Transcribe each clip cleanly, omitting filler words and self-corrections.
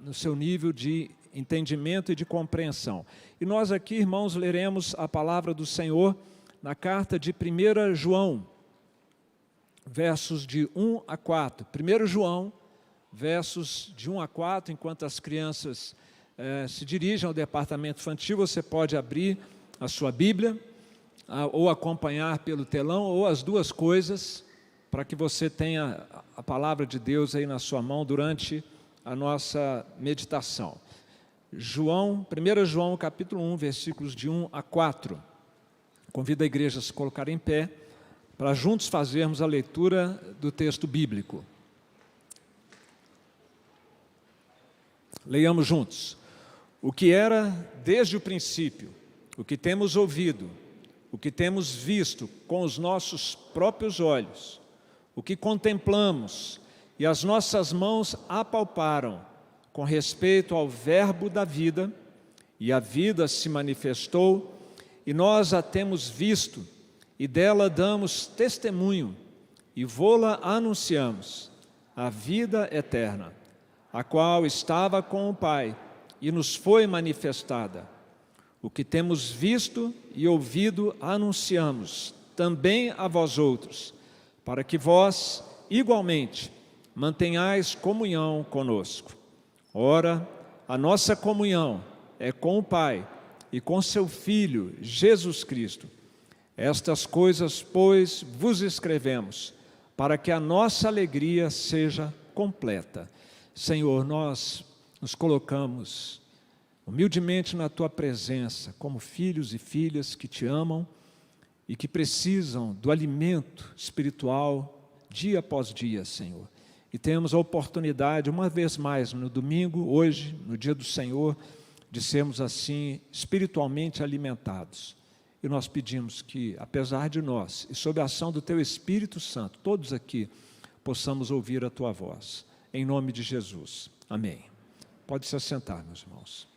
no seu nível de entendimento e de compreensão. E nós aqui, irmãos, leremos a palavra do Senhor na carta de 1 João, versos de 1 a 4. 1 João, versos de 1 a 4, enquanto as crianças se dirigem ao departamento infantil, você pode abrir a sua Bíblia, ou acompanhar pelo telão, ou as duas coisas, para que você tenha a palavra de Deus aí na sua mão durante a nossa meditação. 1 João, capítulo 1, versículos de 1 a 4. Convido a igreja a se colocar em pé, para juntos fazermos a leitura do texto bíblico. Leiamos juntos. O que era desde o princípio, o que temos ouvido, o que temos visto com os nossos próprios olhos, o que contemplamos e as nossas mãos apalparam com respeito ao verbo da vida, e a vida se manifestou, e nós a temos visto, e dela damos testemunho, e vô-la anunciamos, a vida eterna, a qual estava com o Pai, e nos foi manifestada. O que temos visto e ouvido anunciamos, também a vós outros, para que vós, igualmente, mantenhais comunhão conosco. Ora, a nossa comunhão é com o Pai e com seu Filho, Jesus Cristo. Estas coisas, pois, vos escrevemos, para que a nossa alegria seja completa. Senhor, nós nos colocamos humildemente na Tua presença, como filhos e filhas que Te amam e que precisam do alimento espiritual dia após dia, Senhor. E temos a oportunidade, uma vez mais, no domingo, hoje, no dia do Senhor, de sermos assim espiritualmente alimentados. E nós pedimos que, apesar de nós, e sob a ação do Teu Espírito Santo, todos aqui possamos ouvir a Tua voz. Em nome de Jesus. Amém. Pode se assentar, meus irmãos.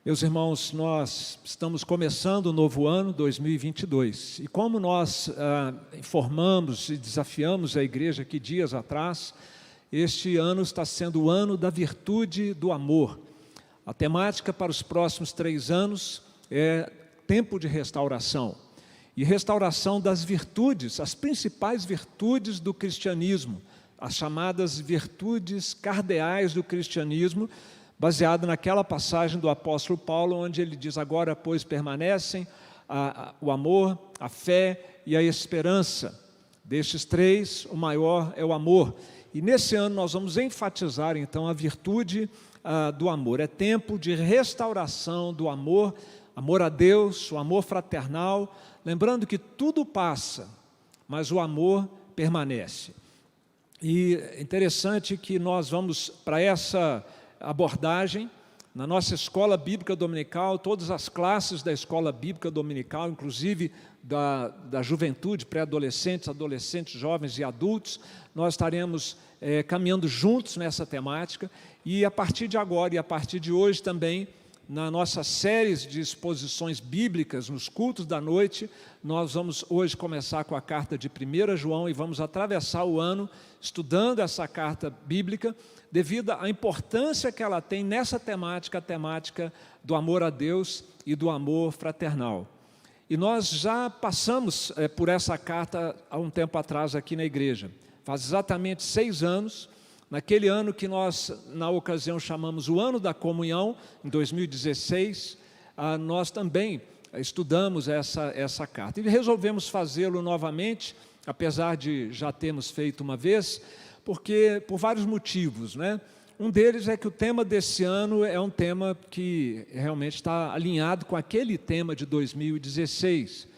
Meus irmãos, nós estamos começando o novo ano, 2022. E como nós informamos e desafiamos a igreja aqui dias atrás, este ano está sendo o ano da virtude do amor. A temática para os próximos 3 anos é tempo de restauração. E restauração das virtudes, as principais virtudes do cristianismo, as chamadas virtudes cardeais do cristianismo, baseado naquela passagem do apóstolo Paulo, onde ele diz, agora, pois, permanecem o amor, a fé e a esperança. Destes 3, o maior é o amor. E nesse ano nós vamos enfatizar, então, a virtude do amor. É tempo de restauração do amor, amor a Deus, o amor fraternal, lembrando que tudo passa, mas o amor permanece. E é interessante que nós vamos para essa abordagem, na nossa escola bíblica dominical, todas as classes da escola bíblica dominical, inclusive da juventude, pré-adolescentes, adolescentes, jovens e adultos, nós estaremos caminhando juntos nessa temática, e a partir de agora e a partir de hoje também, na nossa série de exposições bíblicas, nos cultos da noite, nós vamos hoje começar com a carta de 1 João e vamos atravessar o ano estudando essa carta bíblica, devido à importância que ela tem nessa temática, a temática do amor a Deus e do amor fraternal. E nós já passamos por essa carta há um tempo atrás aqui na igreja. Faz exatamente 6 anos, naquele ano que nós, na ocasião, chamamos o Ano da Comunhão, em 2016, nós também estudamos essa carta. E resolvemos fazê-lo novamente, apesar de já termos feito uma vez, porque por vários motivos, né? Um deles é que o tema desse ano é um tema que realmente está alinhado com aquele tema de 2016.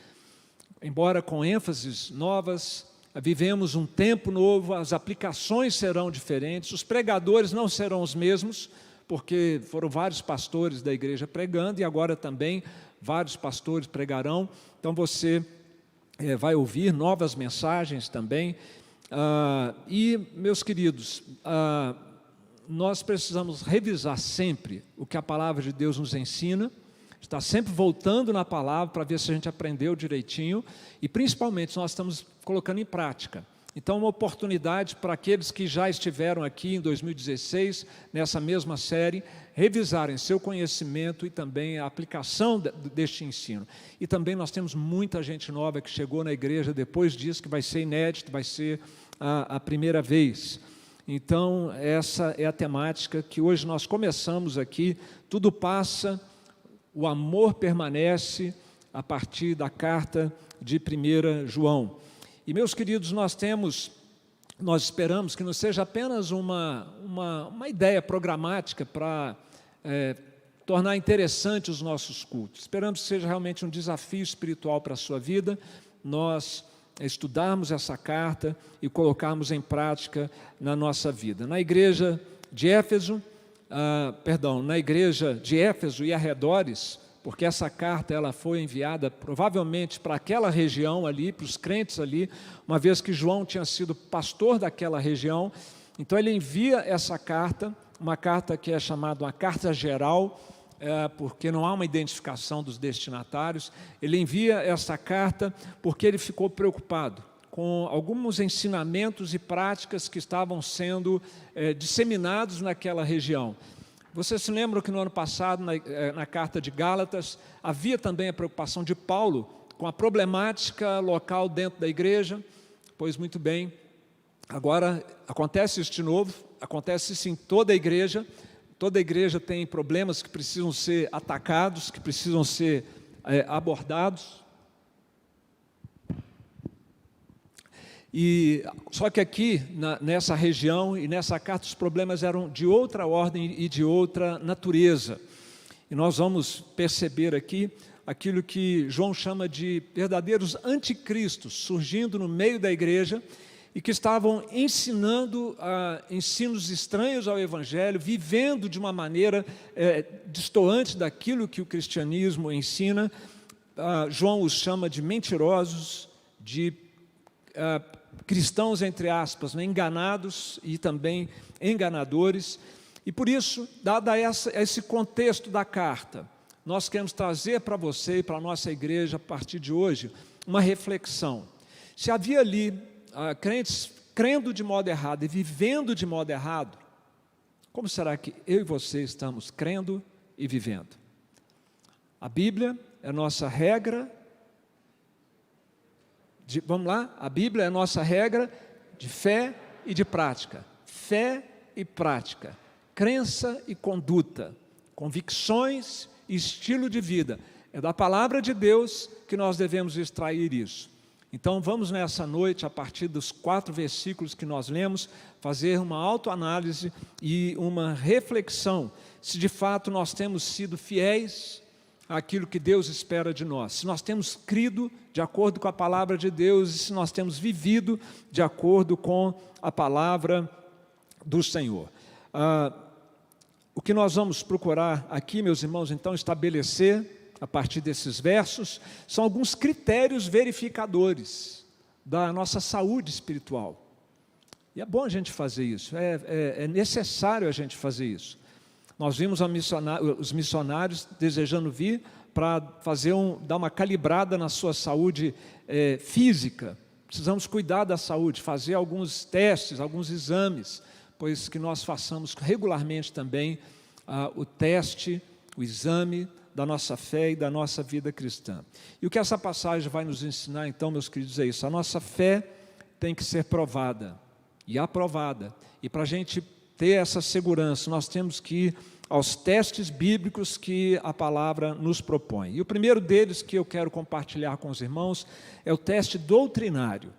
Embora com ênfases novas, vivemos um tempo novo, as aplicações serão diferentes, os pregadores não serão os mesmos, porque foram vários pastores da igreja pregando e agora também vários pastores pregarão. Então você vai ouvir novas mensagens também. E, meus queridos, nós precisamos revisar sempre o que a palavra de Deus nos ensina, estar sempre voltando na palavra para ver se a gente aprendeu direitinho e, principalmente, nós estamos colocando em prática Então, uma oportunidade para aqueles que já estiveram aqui em 2016, nessa mesma série, revisarem seu conhecimento e também a aplicação deste ensino. E também nós temos muita gente nova que chegou na igreja depois disso, que vai ser inédito, vai ser a primeira vez. Então, essa é a temática que hoje nós começamos aqui. Tudo passa, o amor permanece, a partir da carta de 1 João. E, meus queridos, nós esperamos que não seja apenas uma ideia programática para tornar interessante os nossos cultos. Esperamos que seja realmente um desafio espiritual para a sua vida, nós estudarmos essa carta e colocarmos em prática na nossa vida. Na igreja de Éfeso, na igreja de Éfeso e arredores, porque essa carta ela foi enviada provavelmente para aquela região ali, para os crentes ali, uma vez que João tinha sido pastor daquela região. Então ele envia essa carta, uma carta que é chamada uma carta geral, porque não há uma identificação dos destinatários. Ele envia essa carta porque ele ficou preocupado com alguns ensinamentos e práticas que estavam sendo disseminados naquela região. Vocês se lembram que no ano passado, na carta de Gálatas, havia também a preocupação de Paulo com a problemática local dentro da igreja? Pois muito bem, agora acontece isso de novo, acontece isso em toda a igreja tem problemas que precisam ser atacados, que precisam ser abordados. Só que aqui, nessa região e nessa carta, os problemas eram de outra ordem e de outra natureza. E nós vamos perceber aqui aquilo que João chama de verdadeiros anticristos, surgindo no meio da igreja e que estavam ensinando ensinos estranhos ao Evangelho, vivendo de uma maneira destoante daquilo que o cristianismo ensina. João os chama de mentirosos, de cristãos, entre aspas, enganados e também enganadores. E por isso, dado esse contexto da carta, nós queremos trazer para você e para a nossa igreja, a partir de hoje, uma reflexão. Se havia ali crentes crendo de modo errado e vivendo de modo errado, como será que eu e você estamos crendo e vivendo? A Bíblia é a nossa regra. Vamos lá? A Bíblia é a nossa regra de fé e de prática. Fé e prática. Crença e conduta. Convicções e estilo de vida. É da palavra de Deus que nós devemos extrair isso. Então vamos nessa noite, a partir dos 4 versículos que nós lemos, fazer uma autoanálise e uma reflexão, se de fato nós temos sido fiéis àquilo que Deus espera de nós, se nós temos crido de acordo com a palavra de Deus e se nós temos vivido de acordo com a palavra do Senhor. O que nós vamos procurar aqui, meus irmãos, então, estabelecer, a partir desses versos, são alguns critérios verificadores da nossa saúde espiritual. E é bom a gente fazer isso, é necessário a gente fazer isso. Nós vimos os missionários desejando vir para dar uma calibrada na sua saúde física. Precisamos cuidar da saúde, fazer alguns testes, alguns exames, pois que nós façamos regularmente também o teste, o exame da nossa fé e da nossa vida cristã. E o que essa passagem vai nos ensinar, então, meus queridos, é isso. A nossa fé tem que ser provada e aprovada. E para a gente ter essa segurança, nós temos que ir aos testes bíblicos que a palavra nos propõe. E o primeiro deles que eu quero compartilhar com os irmãos é o teste doutrinário.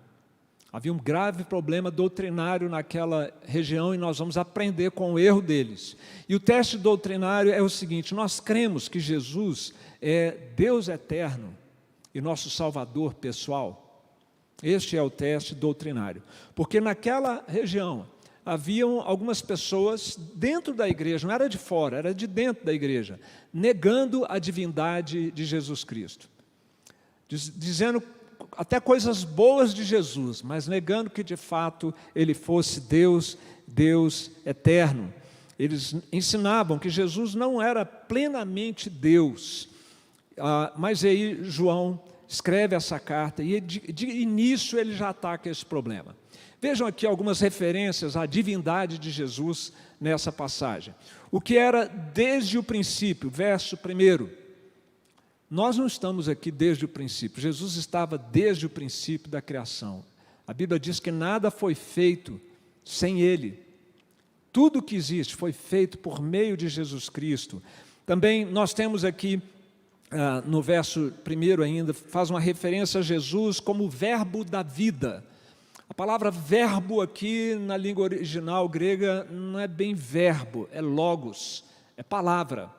Havia um grave problema doutrinário naquela região e nós vamos aprender com o erro deles. E o teste doutrinário é o seguinte: nós cremos que Jesus é Deus eterno e nosso Salvador pessoal. Este é o teste doutrinário. Porque naquela região haviam algumas pessoas dentro da igreja, não era de fora, era de dentro da igreja, negando a divindade de Jesus Cristo. Dizendo até coisas boas de Jesus, mas negando que de fato Ele fosse Deus, Deus eterno. Eles ensinavam que Jesus não era plenamente Deus. Mas aí João escreve essa carta e de início ele já ataca esse problema. Vejam aqui algumas referências à divindade de Jesus nessa passagem. O que era desde o princípio, verso 1. Nós não estamos aqui desde o princípio, Jesus estava desde o princípio da criação. A Bíblia diz que nada foi feito sem Ele. Tudo que existe foi feito por meio de Jesus Cristo. Também nós temos aqui, no verso 1 ainda, faz uma referência a Jesus como o verbo da vida. A palavra verbo aqui na língua original grega não é bem verbo, é logos, é palavra.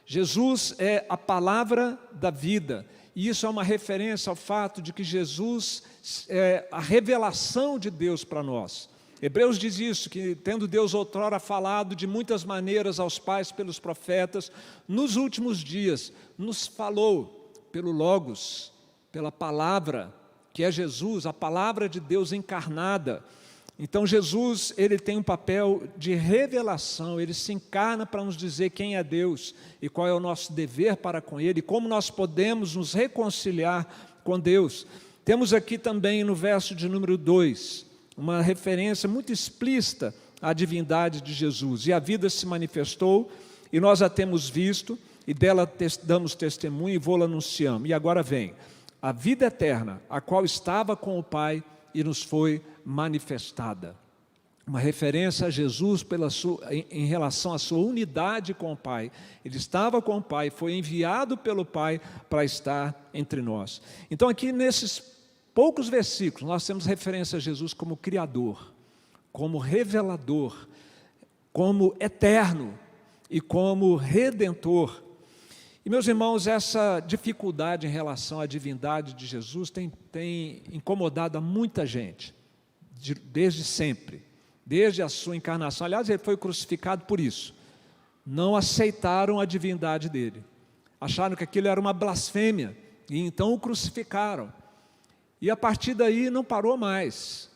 Jesus é a palavra da vida, e isso é uma referência ao fato de que Jesus é a revelação de Deus para nós. Hebreus diz isso, que tendo Deus outrora falado de muitas maneiras aos pais pelos profetas, nos últimos dias nos falou pelo logos, pela palavra, que é Jesus, a palavra de Deus encarnada. Então Jesus, ele tem um papel de revelação, ele se encarna para nos dizer quem é Deus e qual é o nosso dever para com Ele, e como nós podemos nos reconciliar com Deus. Temos aqui também no verso de número 2, uma referência muito explícita à divindade de Jesus. E a vida se manifestou, e nós a temos visto, e dela damos testemunho e vô-la anunciamos. E agora vem a vida eterna, a qual estava com o Pai e nos foi manifestada. Uma referência a Jesus em relação à sua unidade com o Pai. Ele estava com o Pai, foi enviado pelo Pai para estar entre nós. Então aqui nesses poucos versículos nós temos referência a Jesus como Criador, como Revelador, como Eterno e como Redentor. E, meus irmãos, essa dificuldade em relação à divindade de Jesus tem incomodado a muita gente, desde sempre, desde a sua encarnação. Aliás, ele foi crucificado por isso. Não aceitaram a divindade dele. Acharam que aquilo era uma blasfêmia, e então o crucificaram. E a partir daí não parou mais.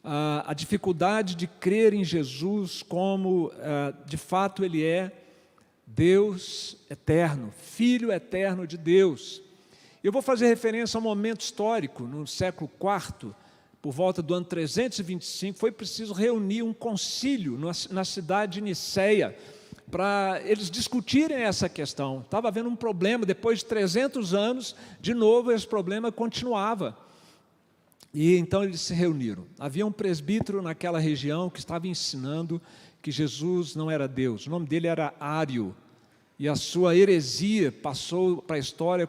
A dificuldade de crer em Jesus como, de fato, Ele é Deus eterno, Filho eterno de Deus. Eu vou fazer referência a um momento histórico, no século IV, por volta do ano 325, foi preciso reunir um concílio na cidade de Niceia, para eles discutirem essa questão. Estava havendo um problema, depois de 300 anos, de novo esse problema continuava. E então eles se reuniram. Havia um presbítero naquela região que estava ensinando que Jesus não era Deus. O nome dele era Ário. E a sua heresia passou para a história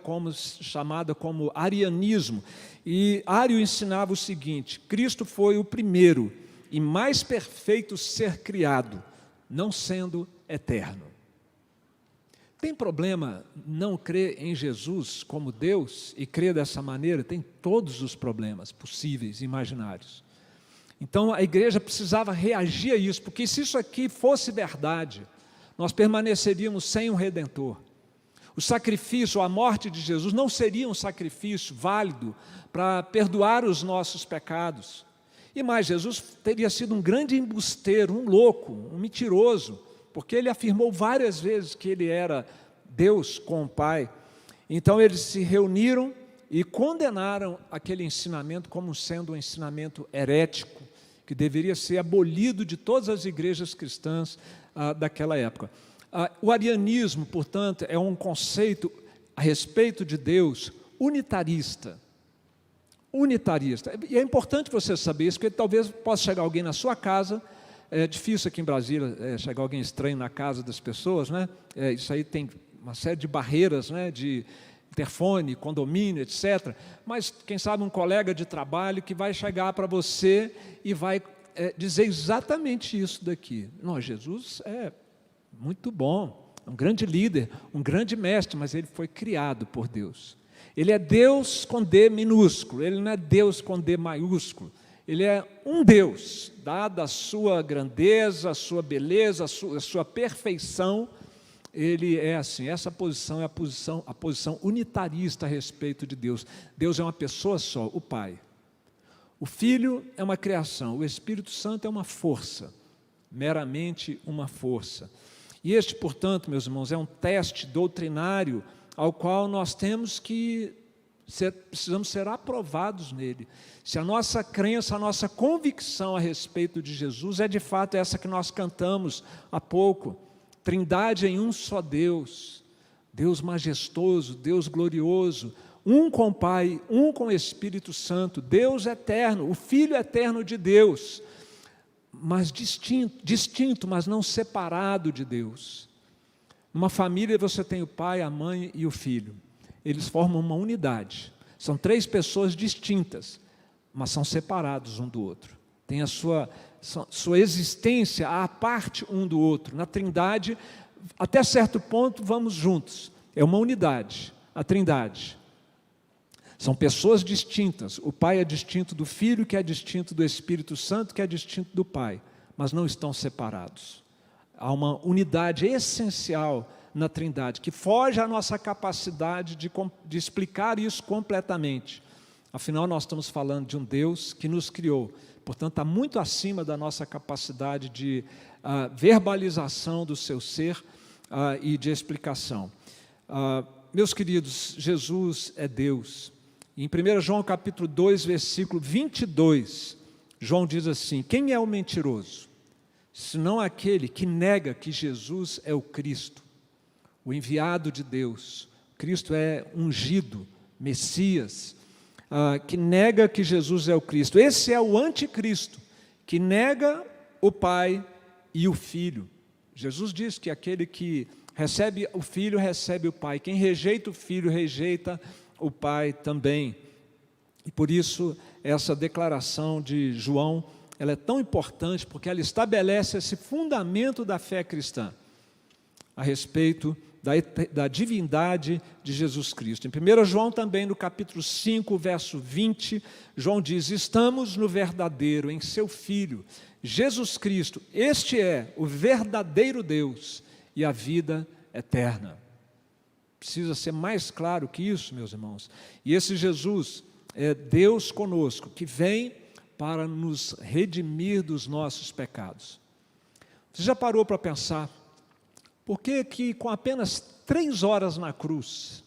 chamada como arianismo. E Ário ensinava o seguinte: Cristo foi o primeiro e mais perfeito ser criado, não sendo eterno. Tem problema não crer em Jesus como Deus e crer dessa maneira? Tem todos os problemas possíveis e imaginários. Então a igreja precisava reagir a isso, porque se isso aqui fosse verdade, nós permaneceríamos sem um Redentor. O sacrifício, a morte de Jesus não seria um sacrifício válido para perdoar os nossos pecados. E mais, Jesus teria sido um grande embusteiro, um louco, um mentiroso, porque ele afirmou várias vezes que ele era Deus com o Pai. Então eles se reuniram e condenaram aquele ensinamento como sendo um ensinamento herético, que deveria ser abolido de todas as igrejas cristãs daquela época. O arianismo, portanto, é um conceito a respeito de Deus unitarista. Unitarista. E é importante você saber isso, porque talvez possa chegar alguém na sua casa. É difícil aqui em Brasília chegar alguém estranho na casa das pessoas, né? Isso aí tem uma série de barreiras, né? De interfone, condomínio, etc. Mas, quem sabe, um colega de trabalho que vai chegar para você e vai dizer exatamente isso daqui. Não, Jesus é muito bom, é um grande líder, um grande mestre, mas ele foi criado por Deus. Ele é Deus com D minúsculo, ele não é Deus com D maiúsculo. Ele é um Deus, dada a sua grandeza, a sua beleza, a sua perfeição. Ele é assim. Essa posição é a posição unitarista a respeito de Deus. Deus é uma pessoa só, o Pai. O Filho é uma criação, o Espírito Santo é uma força, meramente uma força. E este, portanto, meus irmãos, é um teste doutrinário ao qual nós temos que precisamos ser aprovados nele. Se a nossa crença, a nossa convicção a respeito de Jesus é de fato essa que nós cantamos há pouco, Trindade em um só Deus, Deus majestoso, Deus glorioso, um com o Pai, um com o Espírito Santo, Deus eterno, o Filho eterno de Deus, mas distinto, mas não separado de Deus. Numa família você tem o pai, a mãe e o filho. Eles formam uma unidade. São 3 pessoas distintas, mas são separados um do outro. Tem a sua existência à parte um do outro. Na Trindade, até certo ponto, vamos juntos. É uma unidade, a Trindade. São pessoas distintas. O Pai é distinto do Filho, que é distinto do Espírito Santo, que é distinto do Pai, mas não estão separados. Há uma unidade essencial na Trindade, que foge à nossa capacidade de explicar isso completamente. Afinal, nós estamos falando de um Deus que nos criou, portanto, está muito acima da nossa capacidade de verbalização do seu ser e de explicação. Meus queridos, Jesus é Deus. Em 1 João capítulo 2, versículo 22, João diz assim: quem é o mentiroso? Senão aquele que nega que Jesus é o Cristo, o enviado de Deus. Cristo é ungido, Messias, que nega que Jesus é o Cristo. Esse é o anticristo, que nega o Pai e o Filho. Jesus diz que aquele que recebe o Filho, recebe o Pai. Quem rejeita o Filho, rejeita o Pai também. E por isso, essa declaração de João, ela é tão importante, porque ela estabelece esse fundamento da fé cristã, a respeito da divindade de Jesus Cristo. Em 1 João também, no capítulo 5, verso 20, João diz: estamos no verdadeiro, em seu Filho, Jesus Cristo. Este é o verdadeiro Deus e a vida eterna. Precisa ser mais claro que isso, meus irmãos. E esse Jesus é Deus conosco, que vem para nos redimir dos nossos pecados. Você já parou para pensar por que com apenas 3 horas na cruz,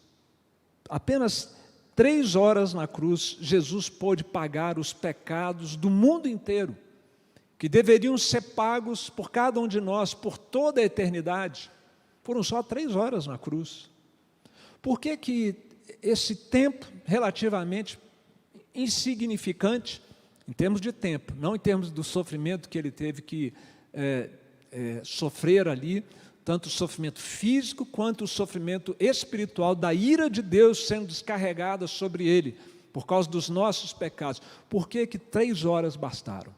apenas 3 horas na cruz, Jesus pôde pagar os pecados do mundo inteiro, que deveriam ser pagos por cada um de nós por toda a eternidade? Foram só 3 horas na cruz. Por que esse tempo relativamente insignificante, em termos de tempo, não em termos do sofrimento que ele teve que sofrer ali, tanto o sofrimento físico quanto o sofrimento espiritual da ira de Deus sendo descarregada sobre ele, por causa dos nossos pecados? Por que 3 horas bastaram?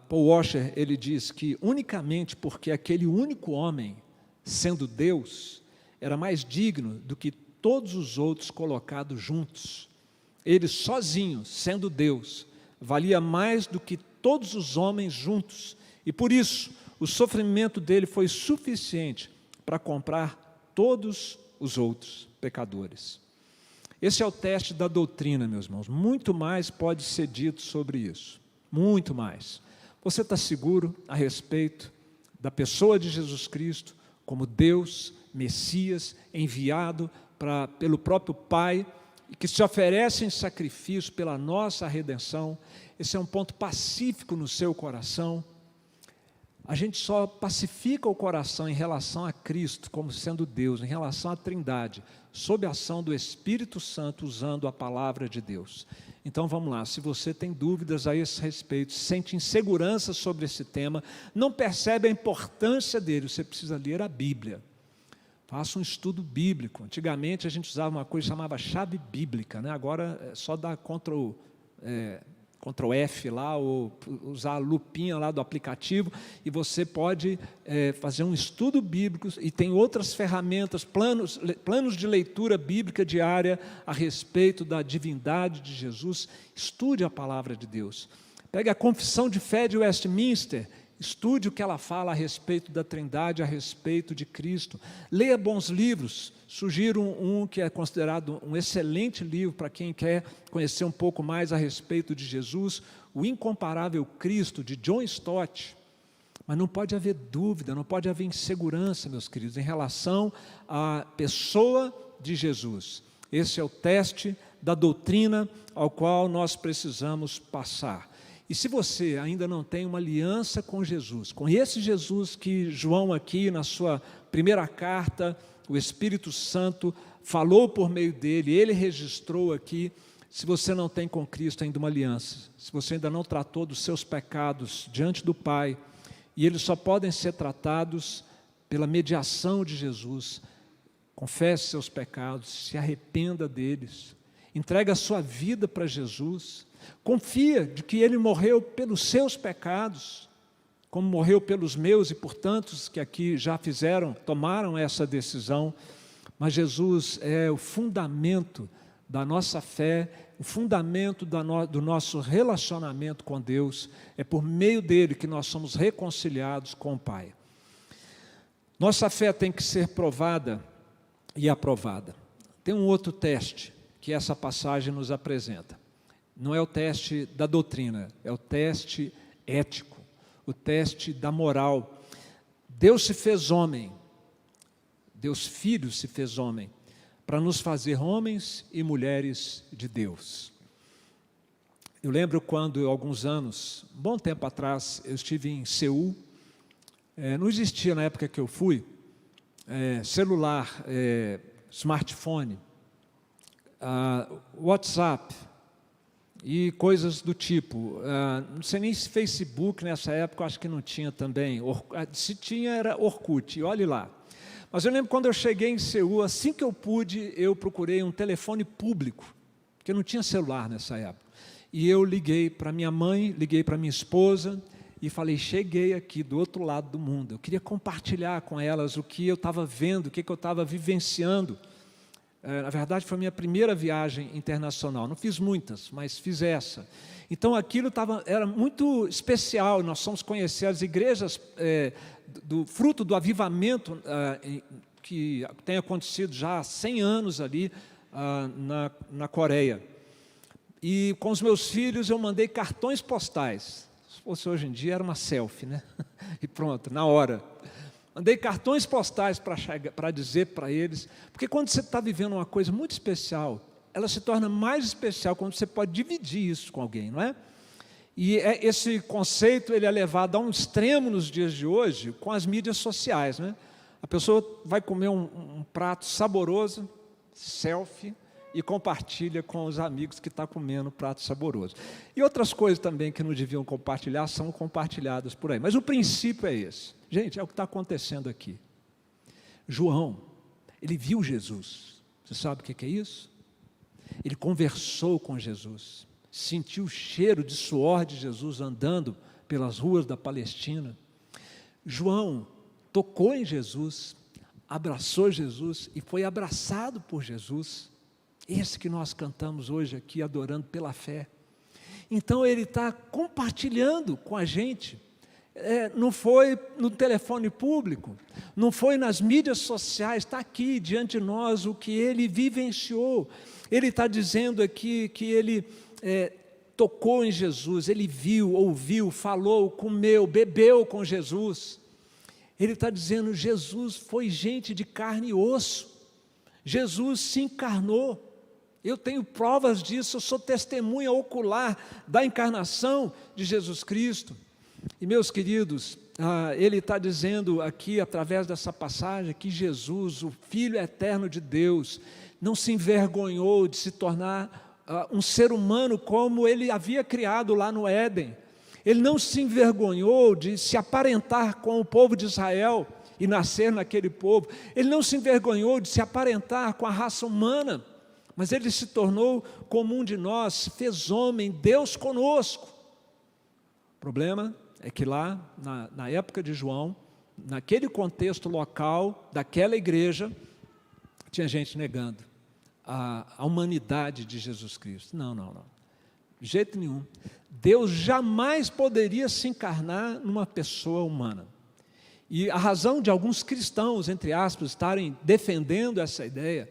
Paul Washer, ele diz que unicamente porque aquele único homem, sendo Deus, era mais digno do que todos os outros colocados juntos. Ele sozinho, sendo Deus, valia mais do que todos os homens juntos. E por isso, o sofrimento dele foi suficiente para comprar todos os outros pecadores. Esse é o teste da doutrina, meus irmãos. Muito mais pode ser dito sobre isso. Muito mais. Você está seguro a respeito da pessoa de Jesus Cristo como Deus, Messias, enviado pelo próprio Pai, e que se oferece em sacrifício pela nossa redenção? Esse é um ponto pacífico no seu coração. A gente só pacifica o coração em relação a Cristo como sendo Deus, em relação à Trindade, sob a ação do Espírito Santo, usando a palavra de Deus. Então vamos lá, se você tem dúvidas a esse respeito, sente insegurança sobre esse tema, não percebe a importância dele, você precisa ler a Bíblia. Faça um estudo bíblico. Antigamente a gente usava uma coisa que chamava chave bíblica, né? Agora é só dar Ctrl F lá, ou usar a lupinha lá do aplicativo, e você pode fazer um estudo bíblico, e tem outras ferramentas, planos de leitura bíblica diária a respeito da divindade de Jesus. Estude a palavra de Deus. Pegue a Confissão de Fé de Westminster, estude o que ela fala a respeito da Trindade, a respeito de Cristo. Leia bons livros. Sugiro um que é considerado um excelente livro para quem quer conhecer um pouco mais a respeito de Jesus, O Incomparável Cristo, de John Stott. Mas não pode haver dúvida, não pode haver insegurança, meus queridos, em relação à pessoa de Jesus. Esse é o teste da doutrina ao qual nós precisamos passar. E se você ainda não tem uma aliança com Jesus, com esse Jesus que João aqui na sua primeira carta, o Espírito Santo falou por meio dele, ele registrou aqui, se você não tem com Cristo ainda uma aliança, se você ainda não tratou dos seus pecados diante do Pai, e eles só podem ser tratados pela mediação de Jesus, confesse seus pecados, se arrependa deles, entregue a sua vida para Jesus, confia de que Ele morreu pelos seus pecados, como morreu pelos meus e por tantos que aqui já tomaram essa decisão, mas Jesus é o fundamento da nossa fé, o fundamento do nosso relacionamento com Deus, é por meio dele que nós somos reconciliados com o Pai. Nossa fé tem que ser provada e aprovada. Tem um outro teste que essa passagem nos apresenta. Não é o teste da doutrina, é o teste ético, o teste da moral. Deus se fez homem, Deus Filho se fez homem, para nos fazer homens e mulheres de Deus. Eu lembro quando, alguns anos, um bom tempo atrás, eu estive em Seul. Não existia na época que eu fui celular, smartphone, WhatsApp e coisas do tipo. Não sei nem se Facebook nessa época, eu acho que não tinha também. Se tinha, era Orkut, e olhe lá. Mas eu lembro quando eu cheguei em Seul, assim que eu pude, eu procurei um telefone público, porque não tinha celular nessa época. E eu liguei para minha mãe, liguei para minha esposa e falei, cheguei aqui do outro lado do mundo. Eu queria compartilhar com elas o que eu estava vendo, o que eu estava vivenciando. Na verdade, foi a minha primeira viagem internacional. Não fiz muitas, mas fiz essa. Então, aquilo era muito especial. Nós fomos conhecer as igrejas do fruto do avivamento que tem acontecido já há 100 anos ali na Coreia. E com os meus filhos eu mandei cartões postais. Se fosse hoje em dia, era uma selfie, né? E pronto, na hora. Mandei cartões postais para dizer para eles, porque quando você está vivendo uma coisa muito especial, ela se torna mais especial quando você pode dividir isso com alguém, não é? E esse conceito ele é levado a um extremo nos dias de hoje com as mídias sociais, né? A pessoa vai comer um prato saboroso, selfie, e compartilha com os amigos que está comendo um prato saboroso. E outras coisas também que não deviam compartilhar são compartilhadas por aí. Mas o princípio é esse. Gente, é o que está acontecendo aqui. João, ele viu Jesus. Você sabe o que é isso? Ele conversou com Jesus, sentiu o cheiro de suor de Jesus andando pelas ruas da Palestina. João tocou em Jesus, abraçou Jesus e foi abraçado por Jesus. Esse que nós cantamos hoje aqui, adorando pela fé. Então ele está compartilhando com a gente. Não foi no telefone público, não foi nas mídias sociais, está aqui diante de nós o que ele vivenciou. Ele está dizendo aqui que ele tocou em Jesus, ele viu, ouviu, falou, comeu, bebeu com Jesus. Ele está dizendo, Jesus foi gente de carne e osso, Jesus se encarnou. Eu tenho provas disso, eu sou testemunha ocular da encarnação de Jesus Cristo. E meus queridos, ele está dizendo aqui, através dessa passagem, que Jesus, o Filho eterno de Deus, não se envergonhou de se tornar um ser humano como ele havia criado lá no Éden. Ele não se envergonhou de se aparentar com o povo de Israel e nascer naquele povo. Ele não se envergonhou de se aparentar com a raça humana, mas ele se tornou como um de nós, se fez homem, Deus conosco. O problema é que lá, na época de João, naquele contexto local, daquela igreja, tinha gente negando a humanidade de Jesus Cristo. Não. De jeito nenhum. Deus jamais poderia se encarnar numa pessoa humana. E a razão de alguns cristãos, entre aspas, estarem defendendo essa ideia,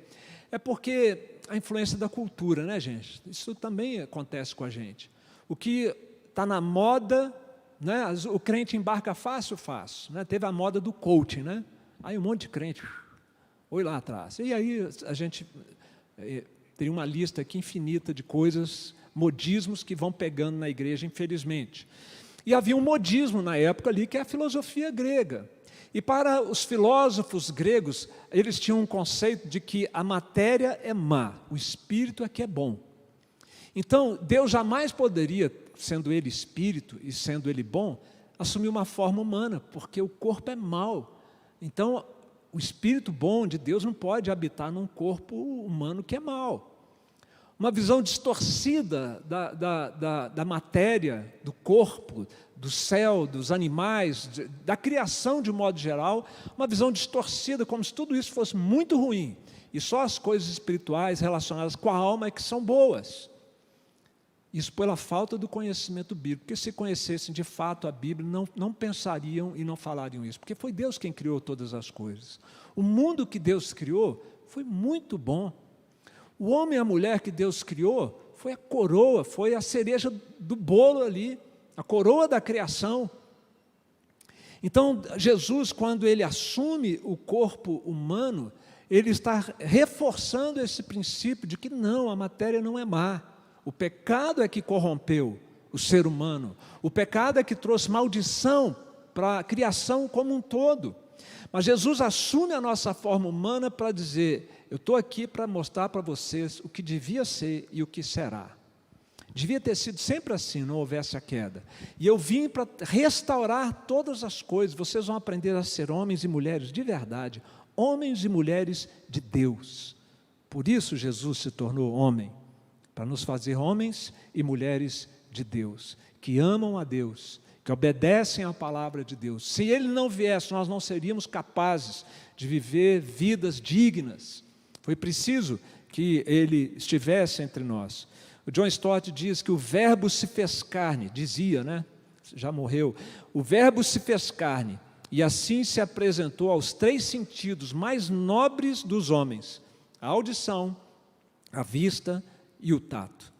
é porque a influência da cultura, né, gente? Isso também acontece com a gente. O que está na moda, né? O crente embarca fácil, né? Teve a moda do coaching, né? Aí um monte de crente, foi lá atrás. E aí a gente Teria uma lista aqui infinita de coisas, modismos que vão pegando na igreja, infelizmente. E havia um modismo na época ali, que é a filosofia grega. E para os filósofos gregos, eles tinham um conceito de que a matéria é má, o espírito é que é bom. Então, Deus jamais poderia, sendo Ele espírito e sendo Ele bom, assumir uma forma humana, porque o corpo é mau. Então, o espírito bom de Deus não pode habitar num corpo humano que é mau. Uma visão distorcida da matéria, do corpo, do céu, dos animais, da criação de um modo geral, uma visão distorcida, como se tudo isso fosse muito ruim, e só as coisas espirituais relacionadas com a alma é que são boas. Isso pela falta do conhecimento bíblico, porque se conhecessem de fato a Bíblia, não pensariam e não falariam isso, porque foi Deus quem criou todas as coisas. O mundo que Deus criou foi muito bom. O homem e a mulher que Deus criou foi a coroa, foi a cereja do bolo ali, a coroa da criação. Então, Jesus, quando Ele assume o corpo humano, Ele está reforçando esse princípio de que não, a matéria não é má. O pecado é que corrompeu o ser humano. O pecado é que trouxe maldição para a criação como um todo. Mas Jesus assume a nossa forma humana para dizer: eu estou aqui para mostrar para vocês o que devia ser e o que será. Devia ter sido sempre assim, não houvesse a queda. E eu vim para restaurar todas as coisas. Vocês vão aprender a ser homens e mulheres de verdade, homens e mulheres de Deus. Por isso Jesus se tornou homem, para nos fazer homens e mulheres de Deus, que amam a Deus, que obedecem à palavra de Deus. Se Ele não viesse, nós não seríamos capazes de viver vidas dignas. Foi preciso que Ele estivesse entre nós. O John Stott diz que o verbo se fez carne, dizia, né? Já morreu. O verbo se fez carne e assim se apresentou aos 3 sentidos mais nobres dos homens: a audição, a vista e o tato.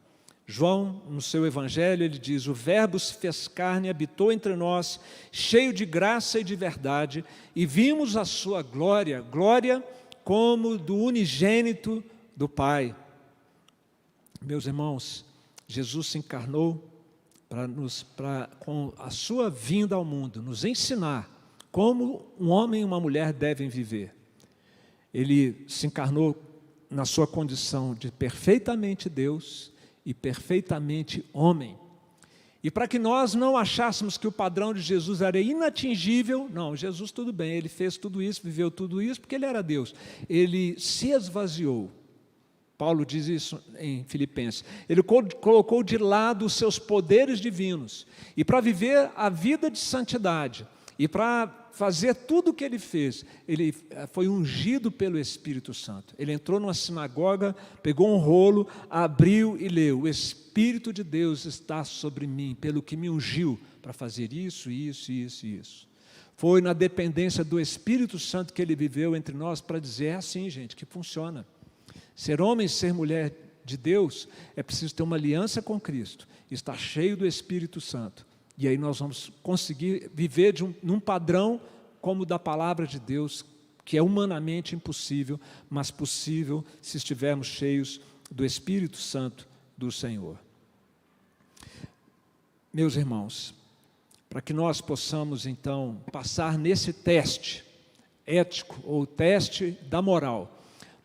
João, no seu evangelho, ele diz: o verbo se fez carne e habitou entre nós, cheio de graça e de verdade, e vimos a sua glória, glória como do unigênito do Pai. Meus irmãos, Jesus se encarnou com a sua vinda ao mundo, nos ensinar como um homem e uma mulher devem viver. Ele se encarnou na sua condição de perfeitamente Deus e perfeitamente homem. E para que nós não achássemos que o padrão de Jesus era inatingível, não, Jesus tudo bem, Ele fez tudo isso, viveu tudo isso, porque Ele era Deus. Ele se esvaziou. Paulo diz isso em Filipenses. Ele colocou de lado os seus poderes divinos. E para viver a vida de santidade, e para fazer tudo o que Ele fez, Ele foi ungido pelo Espírito Santo. Ele entrou numa sinagoga, pegou um rolo, abriu e leu: o Espírito de Deus está sobre mim, pelo que me ungiu para fazer isso, isso, isso e isso. Foi na dependência do Espírito Santo que Ele viveu entre nós para dizer: é assim, gente, que funciona. Ser homem e ser mulher de Deus é preciso ter uma aliança com Cristo, estar cheio do Espírito Santo. E aí nós vamos conseguir viver num padrão como o da palavra de Deus, que é humanamente impossível, mas possível se estivermos cheios do Espírito Santo do Senhor. Meus irmãos, para que nós possamos então passar nesse teste ético, ou teste da moral,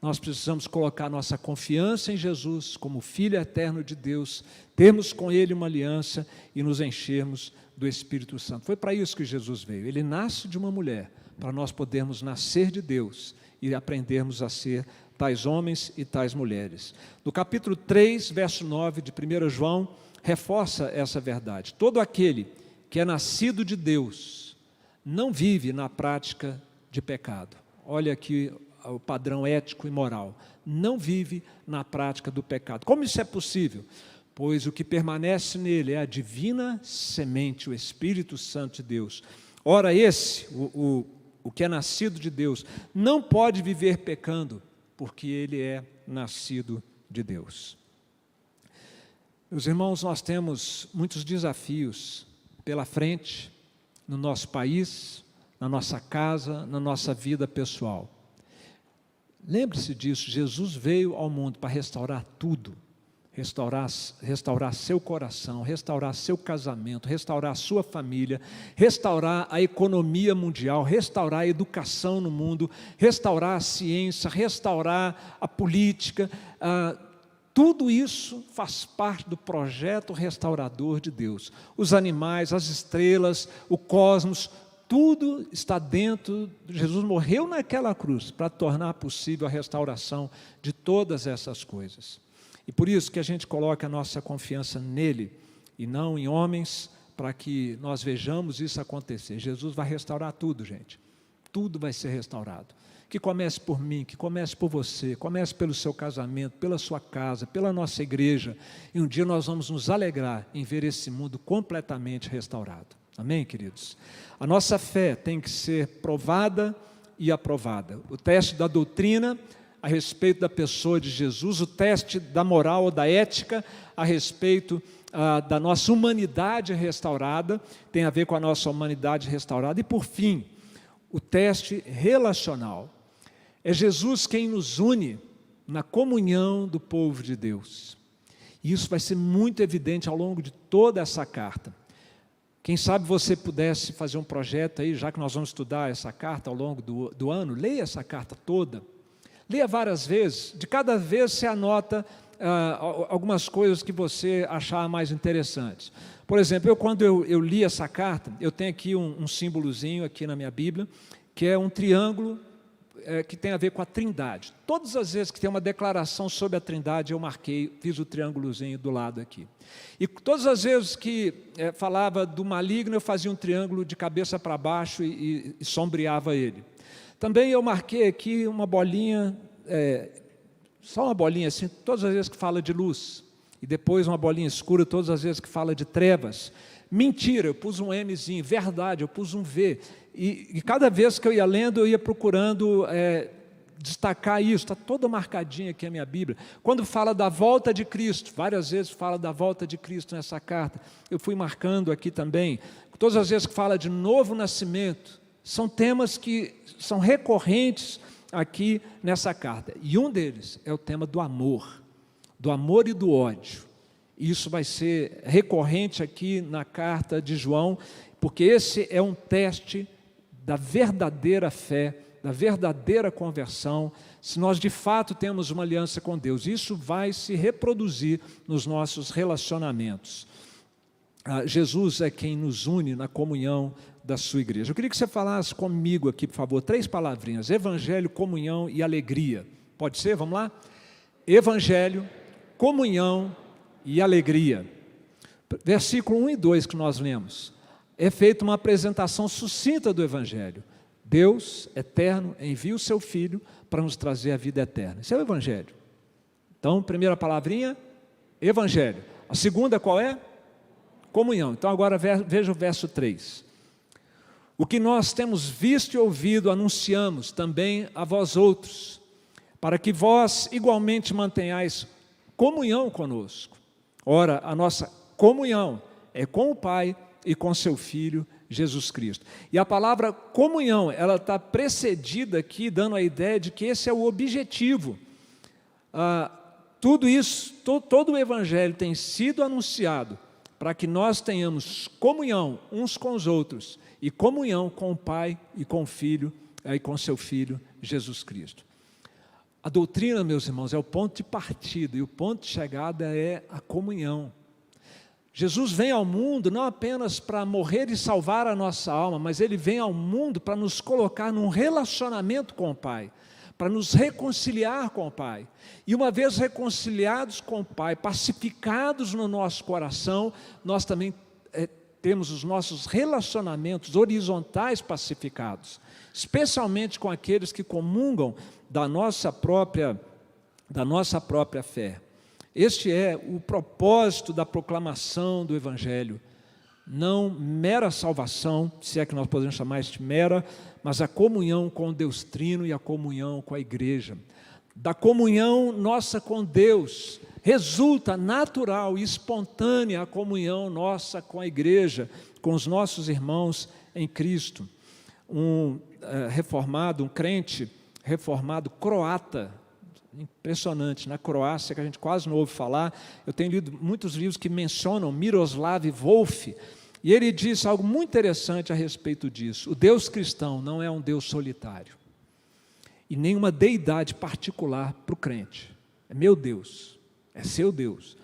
nós precisamos colocar nossa confiança em Jesus como Filho eterno de Deus, termos com Ele uma aliança e nos enchermos do Espírito Santo. Foi para isso que Jesus veio. Ele nasce de uma mulher, para nós podermos nascer de Deus e aprendermos a ser tais homens e tais mulheres. No capítulo 3, verso 9 de 1 João, reforça essa verdade. Todo aquele que é nascido de Deus não vive na prática de pecado. Olha aqui o padrão ético e moral. Não vive na prática do pecado. Como isso é possível? Pois o que permanece nele é a divina semente, o Espírito Santo de Deus. Ora, esse, o que é nascido de Deus, não pode viver pecando, porque ele é nascido de Deus. Meus irmãos, nós temos muitos desafios pela frente, no nosso país, na nossa casa, na nossa vida pessoal. Lembre-se disso, Jesus veio ao mundo para restaurar tudo. Restaurar seu coração, restaurar seu casamento, restaurar sua família, restaurar a economia mundial, restaurar a educação no mundo, restaurar a ciência, restaurar a política. Tudo isso faz parte do projeto restaurador de Deus. Os animais, as estrelas, o cosmos, tudo está dentro. Jesus morreu naquela cruz para tornar possível a restauração de todas essas coisas. E por isso que a gente coloca a nossa confiança nele e não em homens, para que nós vejamos isso acontecer. Jesus vai restaurar tudo, gente. Tudo vai ser restaurado. Que comece por mim, que comece por você, comece pelo seu casamento, pela sua casa, pela nossa igreja. E um dia nós vamos nos alegrar em ver esse mundo completamente restaurado. Amém, queridos? A nossa fé tem que ser provada e aprovada. O teste da doutrina a respeito da pessoa de Jesus, o teste da moral ou da ética a respeito da nossa humanidade restaurada, tem a ver com a nossa humanidade restaurada. E por fim, o teste relacional. É Jesus quem nos une na comunhão do povo de Deus. E isso vai ser muito evidente ao longo de toda essa carta. Quem sabe você pudesse fazer um projeto aí, já que nós vamos estudar essa carta ao longo do ano, leia essa carta toda. Leia várias vezes, de cada vez você anota algumas coisas que você achar mais interessantes. Por exemplo, quando eu li essa carta, eu tenho aqui um símbolozinho aqui na minha Bíblia, que é um triângulo que tem a ver com a Trindade. Todas as vezes que tem uma declaração sobre a Trindade, eu marquei, fiz o triângulozinho do lado aqui. E todas as vezes que falava do maligno, eu fazia um triângulo de cabeça para baixo e sombreava ele. Também eu marquei aqui uma bolinha, só uma bolinha assim, todas as vezes que fala de luz. E depois uma bolinha escura todas as vezes que fala de trevas. Mentira, eu pus um Mzinho. Verdade, eu pus um V. E cada vez que eu ia lendo, eu ia procurando destacar isso. Está toda marcadinha aqui a minha Bíblia. Quando fala da volta de Cristo, várias vezes fala da volta de Cristo nessa carta. Eu fui marcando aqui também. Todas as vezes que fala de novo nascimento, são temas que são recorrentes aqui nessa carta. E um deles é o tema do amor e do ódio. Isso vai ser recorrente aqui na carta de João, porque esse é um teste da verdadeira fé, da verdadeira conversão, se nós de fato temos uma aliança com Deus. Isso vai se reproduzir nos nossos relacionamentos. Jesus é quem nos une na comunhão da sua igreja. Eu queria que você falasse comigo aqui, por favor, 3 palavrinhas: evangelho, comunhão e alegria. Pode ser? Vamos lá? Evangelho, comunhão e alegria. Versículo 1 e 2 que nós lemos. É feita uma apresentação sucinta do evangelho. Deus, eterno, envia o seu Filho para nos trazer a vida eterna. Esse é o evangelho. Então, primeira palavrinha, evangelho. A segunda qual é? Comunhão. Então agora veja o verso 3. O que nós temos visto e ouvido, anunciamos também a vós outros, para que vós igualmente mantenhais comunhão conosco. Ora, a nossa comunhão é com o Pai e com seu Filho, Jesus Cristo. E a palavra comunhão, ela está precedida aqui, dando a ideia de que esse é o objetivo. Tudo isso, todo o Evangelho tem sido anunciado para que nós tenhamos comunhão uns com os outros e comunhão com o Pai e com o Filho e com seu Filho, Jesus Cristo. A doutrina, meus irmãos, é o ponto de partida e o ponto de chegada é a comunhão. Jesus vem ao mundo não apenas para morrer e salvar a nossa alma, mas Ele vem ao mundo para nos colocar num relacionamento com o Pai, para nos reconciliar com o Pai. E uma vez reconciliados com o Pai, pacificados no nosso coração, nós também temos os nossos relacionamentos horizontais pacificados, especialmente com aqueles que comungam da nossa própria fé. Este é o propósito da proclamação do Evangelho, não mera salvação, se é que nós podemos chamar isso de mera, mas a comunhão com Deus Trino e a comunhão com a igreja. Da comunhão nossa com Deus, resulta natural e espontânea a comunhão nossa com a igreja, com os nossos irmãos em Cristo. Um reformado, um crente, reformado croata, impressionante, na Croácia, que a gente quase não ouve falar. Eu tenho lido muitos livros que mencionam Miroslav Volf, e ele diz algo muito interessante a respeito disso. O Deus cristão não é um Deus solitário, e nenhuma deidade particular para o crente. É meu Deus, é seu Deus.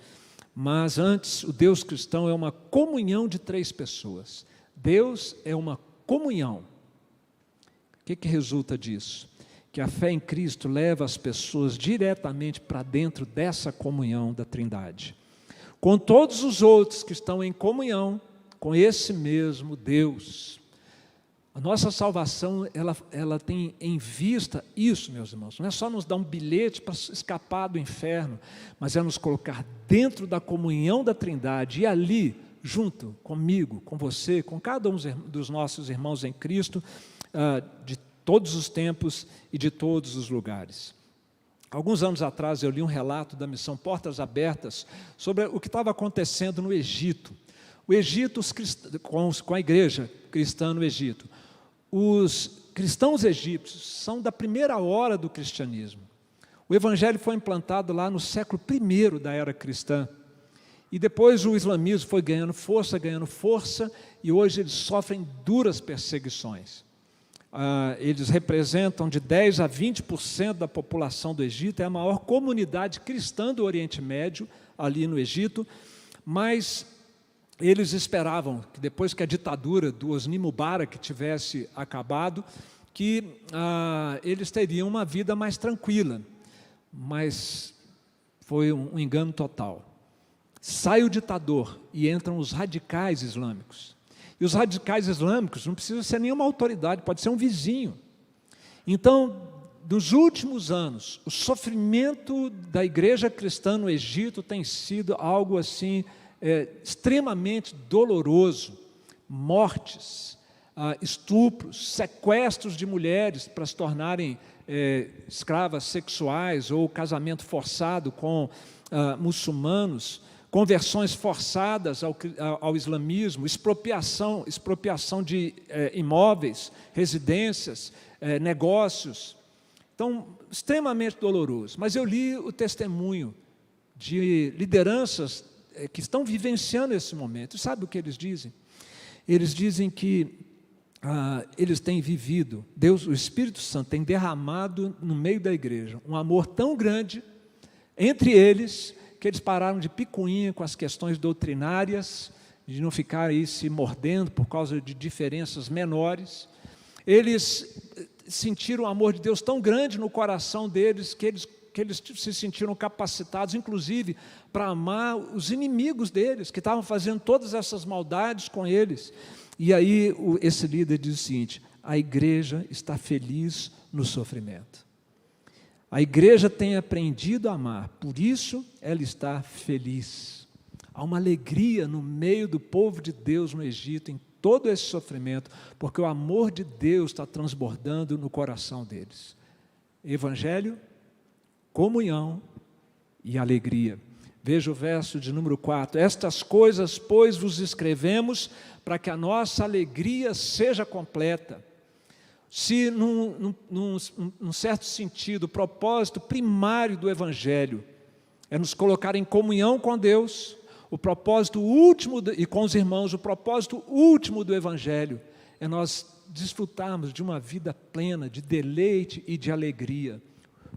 Mas antes, o Deus cristão é uma comunhão de 3 pessoas. Deus é uma comunhão. O que resulta disso? Que a fé em Cristo leva as pessoas diretamente para dentro dessa comunhão da Trindade, com todos os outros que estão em comunhão com esse mesmo Deus. A nossa salvação, ela tem em vista isso, meus irmãos. Não é só nos dar um bilhete para escapar do inferno, mas é nos colocar dentro da comunhão da Trindade, e ali, junto comigo, com você, com cada um dos nossos irmãos em Cristo, de todos os tempos e de todos os lugares. Alguns anos atrás eu li um relato da missão Portas Abertas sobre o que estava acontecendo no Egito. O Egito, com a igreja cristã no Egito. Os cristãos egípcios são da primeira hora do cristianismo. O evangelho foi implantado lá no século I da era cristã. E depois o islamismo foi ganhando força, e hoje eles sofrem duras perseguições. Eles representam de 10% a 20% da população do Egito, é a maior comunidade cristã do Oriente Médio, ali no Egito, mas eles esperavam que depois que a ditadura do Hosni Mubarak tivesse acabado, que eles teriam uma vida mais tranquila, mas foi um engano total. Sai o ditador e entram os radicais islâmicos. E os radicais islâmicos não precisam ser nenhuma autoridade, pode ser um vizinho. Então, nos últimos anos, o sofrimento da igreja cristã no Egito tem sido algo assim, extremamente doloroso. Mortes, estupros, sequestros de mulheres para se tornarem escravas sexuais, ou casamento forçado com muçulmanos, conversões forçadas ao islamismo, expropriação de imóveis, residências, negócios. Então, extremamente doloroso. Mas eu li o testemunho de lideranças que estão vivenciando esse momento. E sabe o que eles dizem? Eles dizem que eles têm vivido, Deus, o Espírito Santo tem derramado no meio da igreja um amor tão grande entre eles, que eles pararam de picuinha com as questões doutrinárias, de não ficar aí se mordendo por causa de diferenças menores. Eles sentiram o amor de Deus tão grande no coração deles, que eles se sentiram capacitados, inclusive, para amar os inimigos deles, que estavam fazendo todas essas maldades com eles. E aí esse líder diz o seguinte: a igreja está feliz no sofrimento. A igreja tem aprendido a amar, por isso ela está feliz. Há uma alegria no meio do povo de Deus no Egito, em todo esse sofrimento, porque o amor de Deus está transbordando no coração deles. Evangelho, comunhão e alegria. Veja o verso de número 4. Estas coisas, pois, vos escrevemos para que a nossa alegria seja completa. Se, num certo sentido, o propósito primário do Evangelho é nos colocar em comunhão com Deus, o propósito último, e com os irmãos, o propósito último do Evangelho é nós desfrutarmos de uma vida plena, de deleite e de alegria,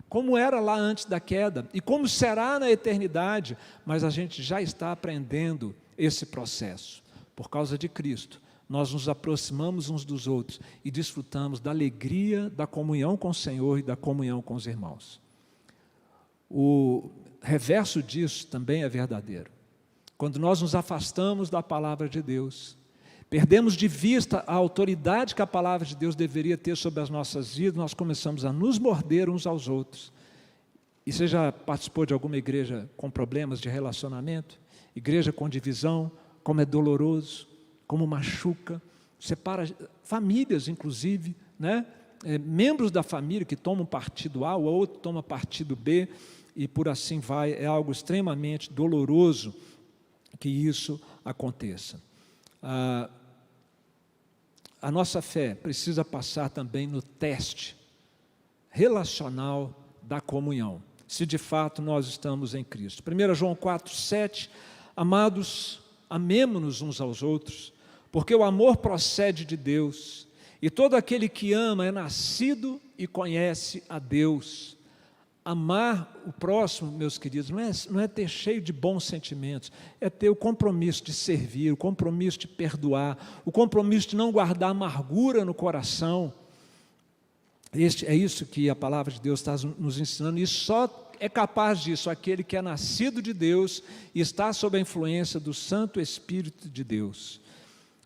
como era lá antes da queda, e como será na eternidade, mas a gente já está aprendendo esse processo. Por causa de Cristo, nós nos aproximamos uns dos outros e desfrutamos da alegria, da comunhão com o Senhor e da comunhão com os irmãos. O reverso disso também é verdadeiro. Quando nós nos afastamos da palavra de Deus, perdemos de vista a autoridade que a palavra de Deus deveria ter sobre as nossas vidas, nós começamos a nos morder uns aos outros. E você já participou de alguma igreja com problemas de relacionamento? Igreja com divisão, como é doloroso, como machuca, separa famílias, inclusive, né? Membros da família que tomam partido A, o outro toma partido B, e por assim vai. É algo extremamente doloroso que isso aconteça. A nossa fé precisa passar também no teste. relacional da comunhão, se de fato nós estamos em Cristo. 1 João 4:7, amados, amemo-nos uns aos outros, porque o amor procede de Deus, e todo aquele que ama é nascido e conhece a Deus. Amar o próximo, meus queridos, não é ter cheio de bons sentimentos, é ter o compromisso de servir, o compromisso de perdoar, o compromisso de não guardar amargura no coração. É isso que a palavra de Deus está nos ensinando, e só é capaz disso aquele que é nascido de Deus e está sob a influência do Santo Espírito de Deus.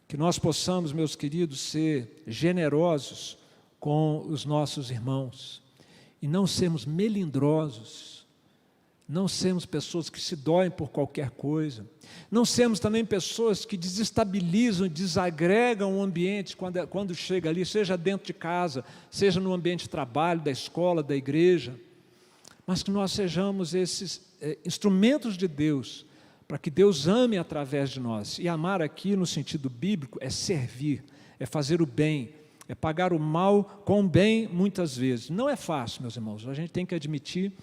Que nós possamos, meus queridos, ser generosos com os nossos irmãos e não sermos melindrosos, não sermos pessoas que se doem por qualquer coisa, não sermos também pessoas que desestabilizam, desagregam o ambiente quando chega ali, seja dentro de casa, seja no ambiente de trabalho, da escola, da igreja, mas que nós sejamos esses instrumentos de Deus, para que Deus ame através de nós. E amar aqui, no sentido bíblico, é servir, é fazer o bem, é pagar o mal com o bem, muitas vezes. Não é fácil, meus irmãos, a gente tem que admitir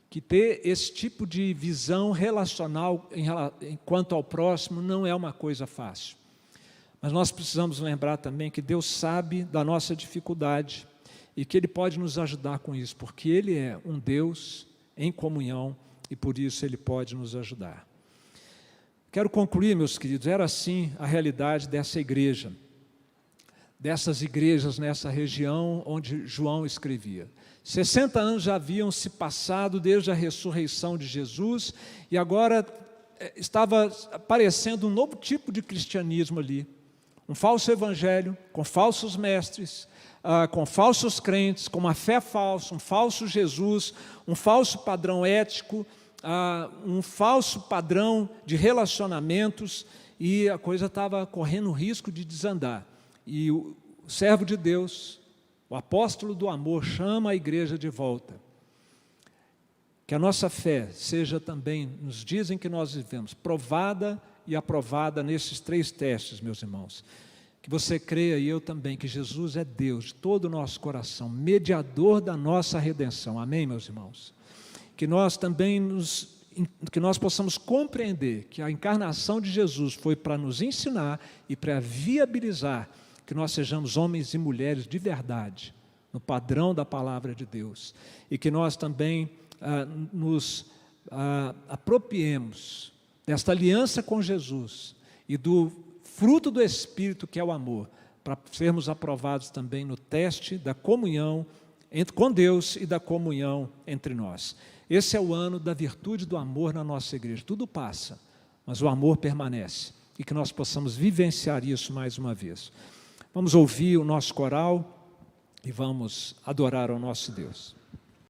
que ter esse tipo de visão relacional quanto ao próximo não é uma coisa fácil. Mas nós precisamos lembrar também que Deus sabe da nossa dificuldade e que Ele pode nos ajudar com isso, porque Ele é um Deus em comunhão e por isso Ele pode nos ajudar. Quero concluir, meus queridos, era assim a realidade dessa igreja, dessas igrejas nessa região onde João escrevia. 60 anos já haviam se passado desde a ressurreição de Jesus e agora estava aparecendo um novo tipo de cristianismo ali. Um falso evangelho, com falsos mestres, com falsos crentes, com uma fé falsa, um falso Jesus, um falso padrão ético, um falso padrão de relacionamentos, e a coisa estava correndo risco de desandar. E o servo de Deus, o apóstolo do amor, chama a igreja de volta. Que a nossa fé seja também, nos dias em que nós vivemos, provada e aprovada nesses 3 testes, meus irmãos. Que você creia, e eu também, que Jesus é Deus de todo o nosso coração, mediador da nossa redenção. Amém, meus irmãos? Que nós também que nós possamos compreender que a encarnação de Jesus foi para nos ensinar e para viabilizar que nós sejamos homens e mulheres de verdade, no padrão da palavra de Deus, e que nós também nos apropriemos desta aliança com Jesus e do fruto do Espírito, que é o amor, para sermos aprovados também no teste da comunhão com Deus e da comunhão entre nós. Esse é o ano da virtude do amor na nossa igreja. Tudo passa, mas o amor permanece, e que nós possamos vivenciar isso mais uma vez. Vamos ouvir o nosso coral e vamos adorar ao nosso Deus.